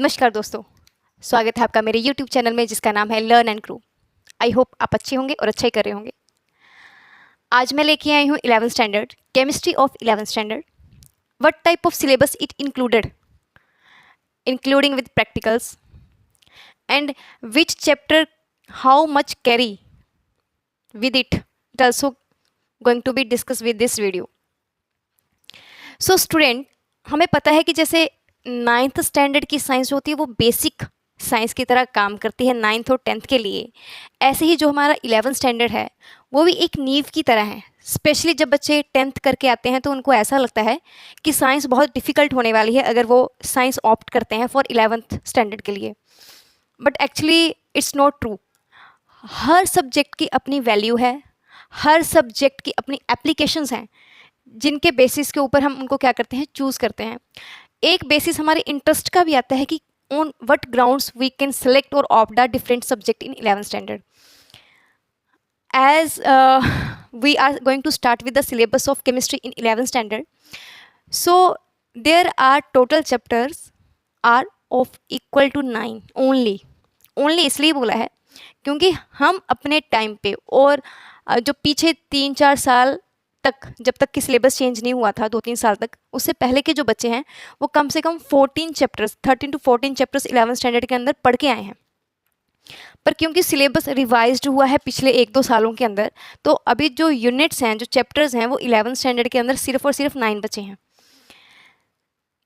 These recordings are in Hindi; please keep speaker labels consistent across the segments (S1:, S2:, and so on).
S1: नमस्कार दोस्तों, स्वागत है आपका मेरे यूट्यूब चैनल में जिसका नाम है learn and grow. I hope आप अच्छे होंगे और अच्छा ही कर रहे होंगे। आज मैं लेके आई हूँ 11th standard chemistry of 11th standard. What type of syllabus it included, including with practicals, and which chapter how much carry with it also going to be discussed with this video. So student, हमें पता है कि जैसे 9th स्टैंडर्ड की साइंस होती है वो बेसिक साइंस की तरह काम करती है 9th और 10th के लिए, ऐसे ही जो हमारा 11th स्टैंडर्ड है वो भी एक नींव की तरह है। स्पेशली जब बच्चे 10th करके आते हैं तो उनको ऐसा लगता है कि साइंस बहुत डिफ़िकल्ट होने वाली है अगर वो साइंस ऑप्ट करते हैं फॉर 11th स्टैंडर्ड के लिए, but actually it's not true. Her subject की अपनी वैल्यू है, हर सब्जेक्ट की अपनी एप्लीकेशंस हैं जिनके बेसिस के ऊपर हम उनको क्या करते हैं, चूज़ करते हैं। एक बेसिस हमारे इंटरेस्ट का भी आता है कि on what grounds we can select और opt the different subject in 11th standard. As we are going to start with the syllabus of chemistry in 11th standard, so there are total chapters are of equal to 9 only इसलिए बोला है क्योंकि हम अपने टाइम पे और जो पीछे 3-4 साल तक, जब तक कि सिलेबस चेंज नहीं हुआ था 2-3 साल तक, उससे पहले के जो बच्चे हैं वो कम से कम 14 chapters 13 to 14 chapters 11th standard के अंदर पढ़ के आए हैं। पर क्योंकि सिलेबस रिवाइज्ड हुआ है पिछले 1-2 सालों के अंदर, तो अभी जो यूनिट्स हैं, जो चैप्टर्स हैं, वो 11th स्टैंडर्ड के अंदर सिर्फ और सिर्फ 9 बचे हैं।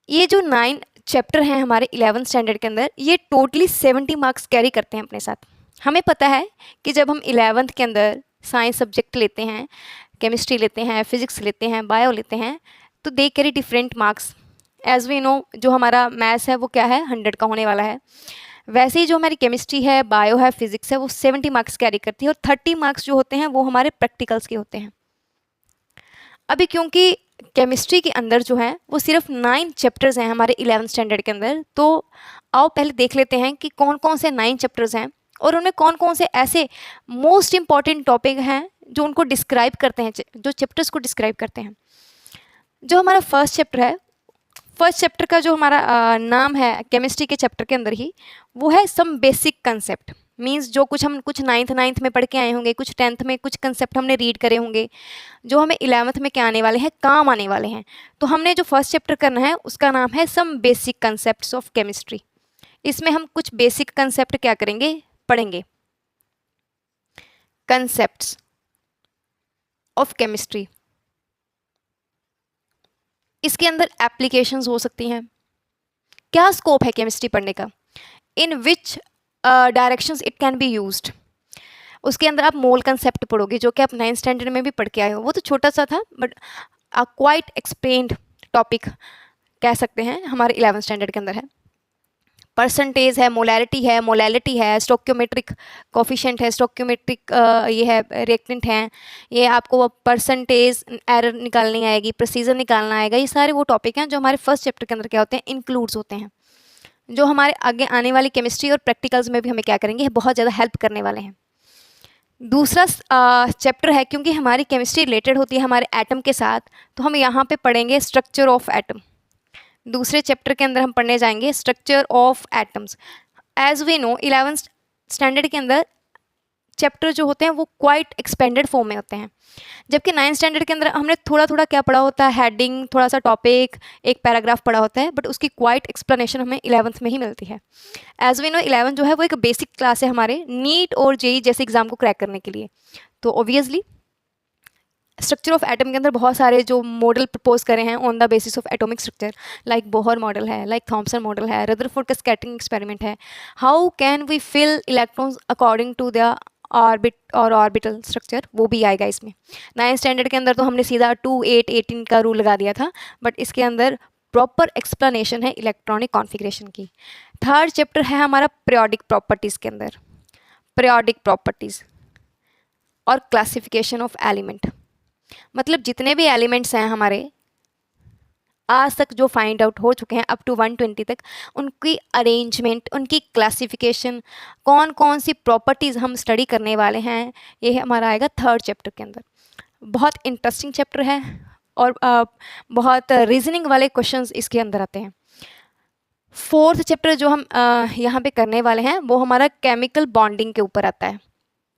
S1: ये जो 9 चैप्टर हैं हमारे 11th स्टैंडर्ड के अंदर, ये टोटली 70 मार्क्स कैरी करते हैं अपने साथ। हमें पता है कि जब हम 11th के अंदर साइंस सब्जेक्ट लेते हैं, केमिस्ट्री लेते हैं, फिजिक्स लेते हैं, बायो लेते हैं, तो they carry different marks. As we know, जो हमारा मैथ्स है वो क्या है, 100 का होने वाला है। वैसे ही जो हमारी केमिस्ट्री है, बायो है, फिजिक्स है, वो 70 मार्क्स कैरी करती है और 30 मार्क्स जो होते हैं वो हमारे प्रैक्टिकल्स के होते हैं। अभी क्योंकि केमिस्ट्री के अंदर जो है वो सिर्फ 9 चैप्टर्स हैं हमारे 11th स्टैंडर्ड के अंदर, तो आओ पहले देख लेते हैं कि कौन कौन से 9 चैप्टर्स हैं और उनमें कौन कौन से ऐसे मोस्ट इम्पॉर्टेंट टॉपिक हैं जो उनको डिस्क्राइब करते हैं, जो चैप्टर्स को डिस्क्राइब करते हैं। जो हमारा फर्स्ट चैप्टर है, फर्स्ट चैप्टर का जो हमारा नाम है केमिस्ट्री के चैप्टर के अंदर ही, वो है सम बेसिक कंसेप्ट। मींस जो कुछ हम कुछ 9th में पढ़ के आए होंगे, कुछ 10th में कुछ कंसेप्ट हमने रीड करे होंगे, जो हमें 11th में क्या आने वाले हैं, काम आने वाले हैं। तो हमने जो फर्स्ट चैप्टर करना है उसका नाम है some basic concepts of chemistry. इसमें हम कुछ बेसिक कंसेप्ट क्या करेंगे, पढ़ेंगे। कंसेप्ट्स ऑफ केमिस्ट्री, इसके अंदर एप्लीकेशंस हो सकती हैं। क्या स्कोप है केमिस्ट्री पढ़ने का, in which directions it can be used. उसके अंदर आप मोल कंसेप्ट पढ़ोगे जो कि आप 9th स्टैंडर्ड में भी पढ़ के आए हो। वो तो छोटा सा था बट क्वाइट एक्सप्लेन्ड टॉपिक कह सकते हैं हमारे 11th स्टैंडर्ड के अंदर है। परसेंटेज है, मोलैलिटी है, स्टोक्योमेट्रिक कोफिशिएंट है, स्टोक्योमेट्रिक ये है रिएक्टेंट हैं, ये आपको परसेंटेज एरर निकालनी आएगी, प्रेसीजन निकालना आएगा। ये सारे वो टॉपिक हैं जो हमारे फर्स्ट चैप्टर के अंदर क्या होते हैं, इंक्लूड्स होते हैं, जो हमारे आगे आने वाली केमिस्ट्री और प्रैक्टिकल्स में भी हमें क्या करेंगे, बहुत ज़्यादा हेल्प करने वाले हैं। दूसरा चैप्टर है, क्योंकि हमारी केमिस्ट्री रिलेटेड होती है हमारे एटम के साथ, तो हम यहाँ पे पढ़ेंगे स्ट्रक्चर ऑफ एटम। दूसरे चैप्टर के अंदर हम पढ़ने जाएंगे structure of atoms. As we know 11th standard के अंदर चैप्टर जो होते हैं वो क्वाइट एक्सपेंडेड फॉर्म में होते हैं, जबकि 9th स्टैंडर्ड के अंदर हमने थोड़ा थोड़ा क्या पढ़ा होता है, हेडिंग, थोड़ा सा टॉपिक, एक पैराग्राफ पढ़ा होता है, बट उसकी क्वाइट एक्सप्लेनेशन हमें 11th में ही मिलती है। एज वी नो 11th जो है वो एक बेसिक क्लास है हमारे नीट और जेई जैसे एग्जाम को क्रैक करने के लिए। तो ऑब्वियसली स्ट्रक्चर ऑफ एटम के अंदर बहुत सारे जो मॉडल प्रपोज करे हैं on the basis of atomic structure, like Bohr model है, लाइक थॉमसन मॉडल है, रदरफोर्ड का स्कैटरिंग एक्सपेरिमेंट है, how can we fill electrons according to the orbit और ऑर्बिटल स्ट्रक्चर, वो भी आएगा इसमें। 9th स्टैंडर्ड के अंदर तो हमने सीधा 2, 8, 18 का रूल लगा दिया था, बट इसके अंदर प्रॉपर एक्सप्लेनेशन है इलेक्ट्रॉनिक कॉन्फ़िगरेशन की। थर्ड चैप्टर है हमारा पीरियोडिक प्रॉपर्टीज़ के अंदर, पीरियोडिक प्रॉपर्टीज़ और क्लासिफिकेशन ऑफ एलिमेंट। मतलब जितने भी एलिमेंट्स हैं हमारे आज तक जो फाइंड आउट हो चुके हैं अप टू 120 तक, उनकी अरेंजमेंट, उनकी क्लासिफिकेशन, कौन कौन सी प्रॉपर्टीज़ हम स्टडी करने वाले हैं, ये हमारा आएगा थर्ड चैप्टर के अंदर। बहुत इंटरेस्टिंग चैप्टर है और बहुत रीजनिंग वाले क्वेश्चंस इसके अंदर आते हैं। फोर्थ चैप्टर जो हम यहाँ पे करने वाले हैं वो हमारा केमिकल बॉन्डिंग के ऊपर आता है।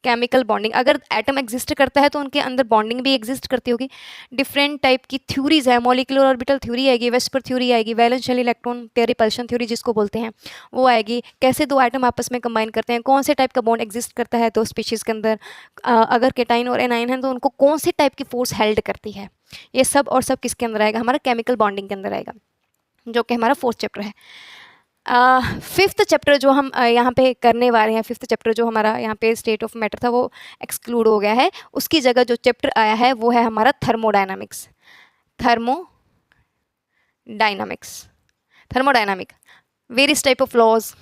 S1: केमिकल बॉन्डिंग, अगर एटम एग्जिस्ट करता है तो उनके अंदर बॉन्डिंग भी एग्जिस्ट करती होगी। डिफरेंट टाइप की थ्योरीज है, मॉलिक्यूलर ऑर्बिटल थ्योरी आएगी, वेस्पर थ्योरी आएगी, valence shell electron pair repulsion theory जिसको बोलते हैं वो आएगी। कैसे दो एटम आपस में कंबाइन करते हैं, कौन से टाइप का बॉन्ड एग्जिस्ट करता है दो स्पीशीज़ के अंदर, अगर केटाइन और एनाइन है तो उनको कौन से टाइप की फोर्स हेल्ड करती है, ये सब और सब किसके अंदर आएगा, हमारा केमिकल बॉन्डिंग के अंदर आएगा, जो कि हमारा फोर्थ चैप्टर है। फिफ्थ चैप्टर जो हम यहाँ पे करने वाले हैं, फिफ्थ चैप्टर जो हमारा यहाँ पे स्टेट ऑफ मैटर था वो एक्सक्लूड हो गया है, उसकी जगह जो चैप्टर आया है वो है हमारा thermodynamics. Thermodynamic various type of laws,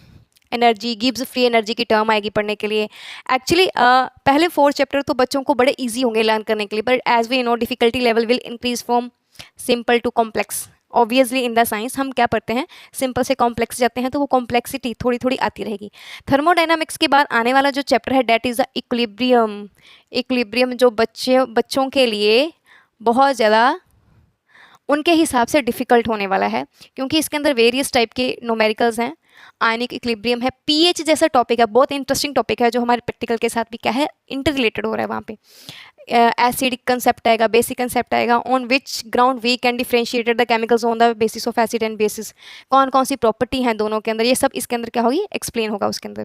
S1: energy, Gibbs free energy की टर्म आएगी पढ़ने के लिए। एक्चुअली पहले 4 चैप्टर तो बच्चों को बड़े इजी होंगे लर्न करने के लिए, but as we know difficulty level will increase from simple to complex. Obviously in the science हम क्या पढ़ते हैं, सिंपल से कॉम्प्लेक्स जाते हैं तो वो कॉम्प्लेक्सिटी थोड़ी थोड़ी आती रहेगी। थर्मोडायनामिक्स के बाद आने वाला जो चैप्टर है that is the equilibrium. Equilibrium जो बच्चों के लिए बहुत ज़्यादा उनके हिसाब से डिफ़िकल्ट होने वाला है, क्योंकि इसके अंदर वेरियस टाइप के न्यूमेरिकल्स हैं, आयनिक इक्विलिब्रियम है, पीएच जैसा टॉपिक है, बहुत इंटरेस्टिंग टॉपिक है जो हमारे प्रैक्टिकल के साथ भी क्या है इंटर रिलेटेड हो रहा है। वहाँ पे एसिडिक कंसेप्ट आएगा, बेसिक कंसेप्ट आएगा, on which ground we can differentiated the chemicals on the basis of acid and basis, कौन कौन सी प्रॉपर्टी हैं दोनों के अंदर, ये सब इसके अंदर क्या होगी एक्सप्लेन होगा उसके अंदर।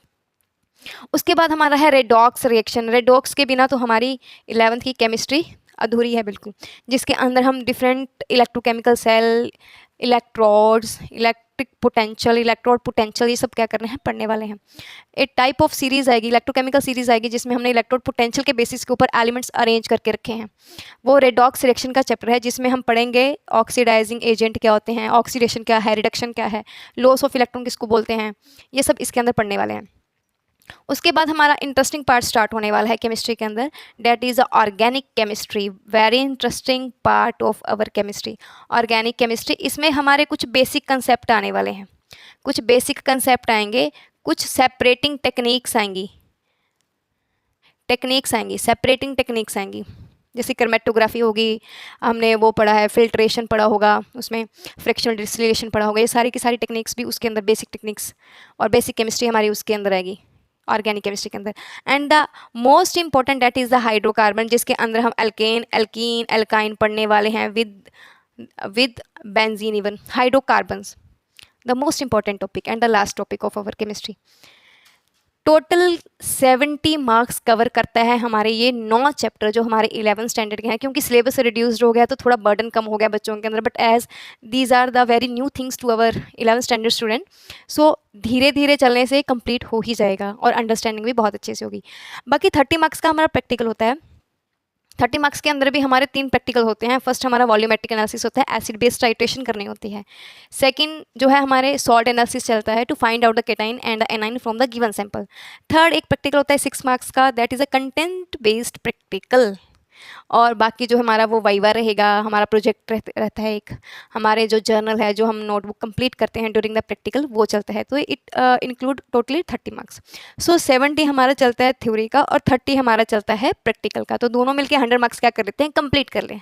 S1: उसके बाद हमारा है रेडॉक्स रिएक्शन। रेडॉक्स के बिना तो हमारी 11th की केमिस्ट्री अधूरी है बिल्कुल, जिसके अंदर हम different electrochemical cell, electrodes, electrode potential, ये सब क्या करने हैं पढ़ने वाले हैं। एक टाइप ऑफ सीरीज़ आएगी, इलेक्ट्रोकेमिकल सीरीज़ आएगी, जिसमें हमने इलेक्ट्रोड पोटेंशियल के बेसिस के ऊपर एलिमेंट्स अरेंज करके रखे हैं। वो रेडॉक्स रिएक्शन का चैप्टर है, जिसमें हम पढ़ेंगे ऑक्सीडाइजिंग एजेंट क्या होते हैं, ऑक्सीडेशन क्या है, रिडक्शन क्या है, लॉस ऑफ इलेक्ट्रॉन किसको बोलते हैं, ये सब इसके अंदर पढ़ने वाले हैं। उसके बाद हमारा इंटरेस्टिंग पार्ट स्टार्ट होने वाला है केमिस्ट्री के अंदर, that is organic chemistry. Very interesting part of our chemistry, organic chemistry. इसमें हमारे कुछ बेसिक कंसेप्ट आने वाले हैं, कुछ बेसिक कंसेप्ट आएंगे, कुछ सेपरेटिंग टेक्निक्स आएंगी, सेपरेटिंग टेक्निक्स आएंगी, जैसे क्रोमेटोग्राफी होगी, हमने वो पढ़ा है, फिल्ट्रेशन पढ़ा होगा, उसमें फ्रिक्शनल डिस्टिलेशन पढ़ा होगा, ये सारी की सारी टेक्निक्स भी उसके अंदर बेसिक टेक्निक्स और बेसिक केमिस्ट्री हमारी उसके अंदर आएगी ऑर्गेनिक केमिस्ट्री के अंदर। And the most important that is the hydrocarbon, जिसके अंदर हम एल्केन, एल्कीन, एल्काइन पढ़ने वाले हैं with benzene, even hydrocarbons, the most important topic and the last topic of our chemistry. Total 70 marks cover करता है हमारे ये 9 चैप्टर जो हमारे 11th स्टैंडर्ड के हैं, क्योंकि सिलेबस रिड्यूस्ड हो गया तो थोड़ा बर्डन कम हो गया बच्चों के अंदर, but as these are the very new things to our 11th standard student, so धीरे धीरे चलने से कंप्लीट हो ही जाएगा और अंडरस्टैंडिंग भी बहुत अच्छे से होगी। बाकी 30 मार्क्स का हमारा प्रैक्टिकल होता है। 30 मार्क्स के अंदर भी हमारे 3 प्रैक्टिकल होते हैं। फर्स्ट हमारा वॉल्यूमेट्रिक एनालिसिस होता है, एसिड बेस टाइट्रेशन करनी होती है। सेकंड जो है हमारे सॉल्ट एनालिसिस चलता है, to find out the cation and the anion from the given sample. Third एक प्रैक्टिकल होता है 6 मार्क्स का, that is a content based practical. और बाकी जो हमारा वो वाइवा रहेगा, हमारा प्रोजेक्ट रहता है एक, हमारे जो जर्नल है, जो हम नोटबुक कंप्लीट करते हैं ड्यूरिंग द प्रैक्टिकल, वो चलता है। तो इट इंक्लूड टोटली 30 मार्क्स। सो 70 हमारा चलता है थ्योरी का और 30 हमारा चलता है प्रैक्टिकल का, तो दोनों मिलके 100 मार्क्स क्या कर लेते हैं, कंप्लीट कर लें।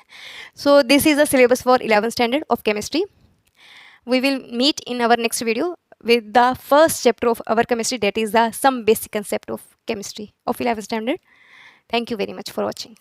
S1: So this is the syllabus for 11th standard of chemistry. We will meet in our next video with the first chapter of our chemistry, that is the some basic concept of chemistry of 11th standard. Thank you very much for watching.